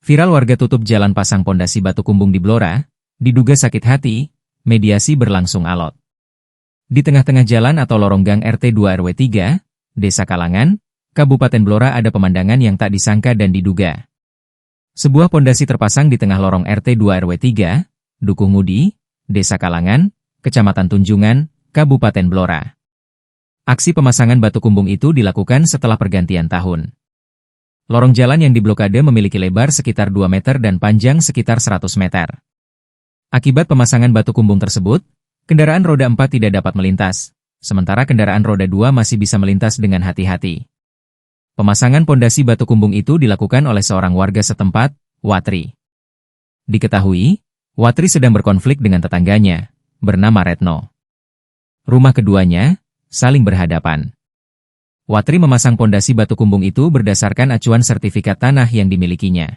Viral warga tutup jalan pasang pondasi batu kumbung di Blora, diduga sakit hati, mediasi berlangsung alot. Di tengah-tengah jalan atau lorong gang RT 2 RW 3, Desa Kalangan, Kabupaten Blora ada pemandangan yang tak disangka dan diduga. Sebuah pondasi terpasang di tengah lorong RT 2 RW 3, Dukuh Ngudi, Desa Kalangan, Kecamatan Tunjungan, Kabupaten Blora. Aksi pemasangan batu kumbung itu dilakukan setelah pergantian tahun. Lorong jalan yang diblokade memiliki lebar sekitar 2 meter dan panjang sekitar 100 meter. Akibat pemasangan batu kumbung tersebut, kendaraan roda 4 tidak dapat melintas, sementara kendaraan roda 2 masih bisa melintas dengan hati-hati. Pemasangan pondasi batu kumbung itu dilakukan oleh seorang warga setempat, Watri. Diketahui, Watri sedang berkonflik dengan tetangganya, bernama Retno. Rumah keduanya saling berhadapan. Watri memasang pondasi batu kumbung itu berdasarkan acuan sertifikat tanah yang dimilikinya.